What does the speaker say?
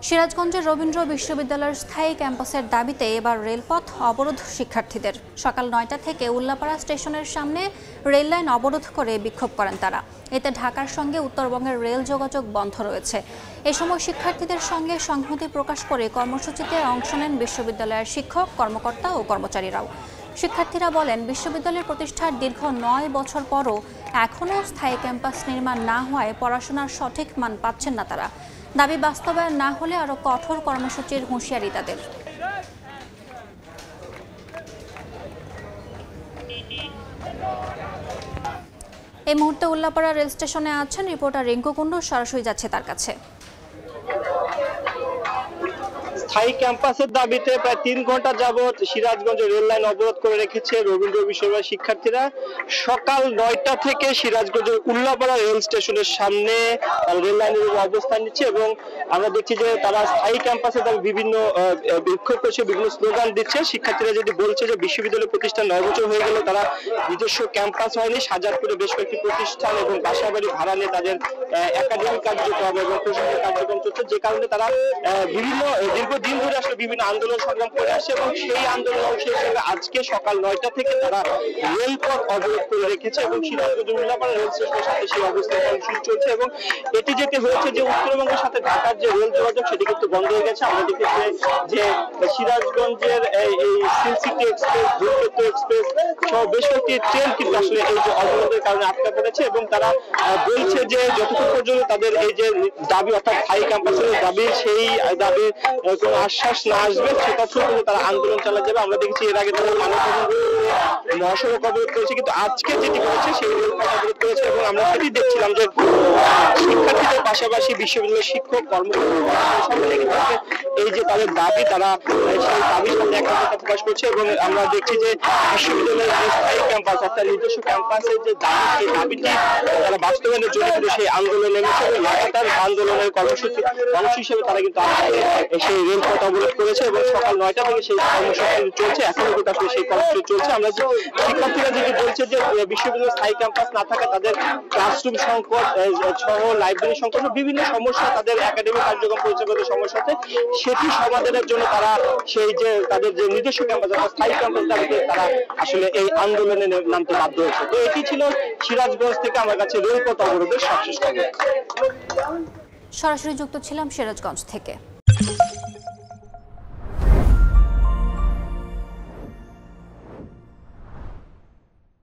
সিরাজগঞ্জের রবীন্দ্র বিশ্ববিদ্যালয়ের স্থায়ী ক্যাম্পাসের দাবিতে এবার রেলপথ অবরোধ শিক্ষার্থীদের। সকাল ৯টা থেকে উল্লাপাড়া স্টেশনের সামনে রেললাইন অবরোধ করে বিক্ষোভ করেন তারা। এতে ঢাকার সঙ্গে উত্তরবঙ্গের রেল যোগাযোগ বন্ধ রয়েছে। এ সময় শিক্ষার্থীদের সঙ্গে সংহতি প্রকাশ করে কর্মসূচিতে অংশ নেন বিশ্ববিদ্যালয়ের শিক্ষক, কর্মকর্তা ও কর্মচারীরাও। শিক্ষার্থীরা বলেন, বিশ্ববিদ্যালয় প্রতিষ্ঠার দীর্ঘ ৯ বছর পরও এখনও স্থায়ী ক্যাম্পাস নির্মাণ না হওয়ায় পড়াশোনার সঠিক মান পাচ্ছেন না তারা। দাবি বাস্তবায়ন না হলে আরও কঠোর কর্মসূচির হুঁশিয়ারি তাদের। এই মুহূর্তে উল্লাপাড়া রেল স্টেশনে আছেন রিপোর্টার রিঙ্কু কুণ্ডু, সরাসরি যাচ্ছে তার কাছে। স্থায়ী ক্যাম্পাসের দাবিতে প্রায় ৩ ঘন্টা যাবৎ সিরাজগঞ্জ রেল লাইন অবরোধ করে রেখেছে রবীন্দ্র বিশ্ববিদ্যালয়ের শিক্ষার্থীরা। সকাল ৯টা থেকে সিরাজগঞ্জের উল্লাপাড়া রেল স্টেশনের সামনে রেল লাইনের অবস্থান নিচ্ছে এবং আমরা দেখছি যে তারা স্থায়ী ক্যাম্পাসে বিভিন্ন বিক্ষোভ করছে, বিভিন্ন স্লোগান দিচ্ছে। শিক্ষার্থীরা যদি বলছে যে বিশ্ববিদ্যালয় প্রতিষ্ঠান ৯ বছর হয়ে গেল তারা নিজস্ব ক্যাম্পাস হয়নি, সাজাদপুরে বেশ কয়েকটি প্রতিষ্ঠান এবং বাসাবাড়ি ভাড়া নিয়ে তাদের একাডেমিক কার্যক্রম এবং প্রশাসনিক কার্যক্রম চলছে, যে কারণে তারা দীর্ঘদিন ধরে আসলে বিভিন্ন আন্দোলন সংগ্রাম করে আসছে এবং সেই আন্দোলন অংশ হিসেবে আজকে সকাল ৯টা থেকে তারা রেলপথ অবরোধ করে রেখেছে এবং সিরাজগঞ্জ উল্লাপাড়া রেল স্টেশনের সাথে সেই অবস্থান কর্মসূচি চলছে। এবং এটি যেটি হয়েছে যে উত্তরবঙ্গের সাথে ঢাকার যে রেল যোগাযোগ সেটি কিন্তু বন্ধ হয়ে গেছে। আমরা দেখেছি যে সিরাজগঞ্জের এই সিটি এক্সপ্রেস, ধূমকেতু এক্সপ্রেস সহ বেশ কয়েকটি ট্রেন কিন্তু আসলে এই যে অবরোধের কারণে আটকা পড়েছে এবং তারা বলছে যে যতক্ষণ পর্যন্ত তাদের এই যে দাবি অর্থাৎ স্থায়ী ক্যাম্পাসের দাবি, সেই দাবির কোনো আশ্বাস না আসবে ততক্ষণ পর্যন্ত তারা আন্দোলন চালিয়ে যাবে। আমরা দেখেছি এর আগে তারা মহাসড়ক অবরোধ করেছে, কিন্তু আজকে যেটি করেছে সেই রেলপথ অবরোধ করেছে এবং আমরা সেটি দেখছিলাম যে শিক্ষার্থীদের পাশাপাশি বিশ্ববিদ্যালয়ের শিক্ষক, কর্মকর্তা সকলে কিন্তু এই যে তাদের দাবি, তারা সেই দাবির সাথে একাত্মতা প্রকাশ করছে এবং আমরা দেখছি যে বিশ্ববিদ্যালয়ের যে স্থায়ী ক্যাম্পাস অর্থাৎ নিজস্ব ক্যাম্পাসের যে দাবি, সেই দাবিটি তারা বাস্তবায়নের জন্য কিন্তু সেই আন্দোলনে নেমেছে এবং লাগাতার আন্দোলনের কর্মসূচি অংশ হিসেবে তারা কিন্তু সেই রেলপথ অবরোধ করেছে এবং সকাল ৯টা থেকে সেই কর্মসূচি চলছে। এখনো কিন্তু আসলে সেই কর্মসূচি চলছে। আমরা শিক্ষার্থীরা যেটি বলছে যে বিশ্ববিদ্যালয়ের স্থায়ী ক্যাম্পাস না থাকা তাদের ক্লাসরুম সংকট সহ লাইব্রেরি সংকট বিভিন্ন সমস্যা, তাদের একাডেমিক কার্যক্রম পরিচালনার সমস্যা আছে, সেটি সমাধানের জন্য তারা সেই যে তাদের যে নিজস্ব ক্যাম্পাস অর্থাৎ স্থায়ী ক্যাম্পাস দাবিতে তারা আসলে এই আন্দোলনে নামতে বাধ্য হয়েছে। তো এটি ছিল সিরাজগঞ্জ থেকে আমার কাছে রেলপথ অবরোধের সবশেষ খবর। সরাসরি যুক্ত ছিলাম সিরাজগঞ্জ থেকে।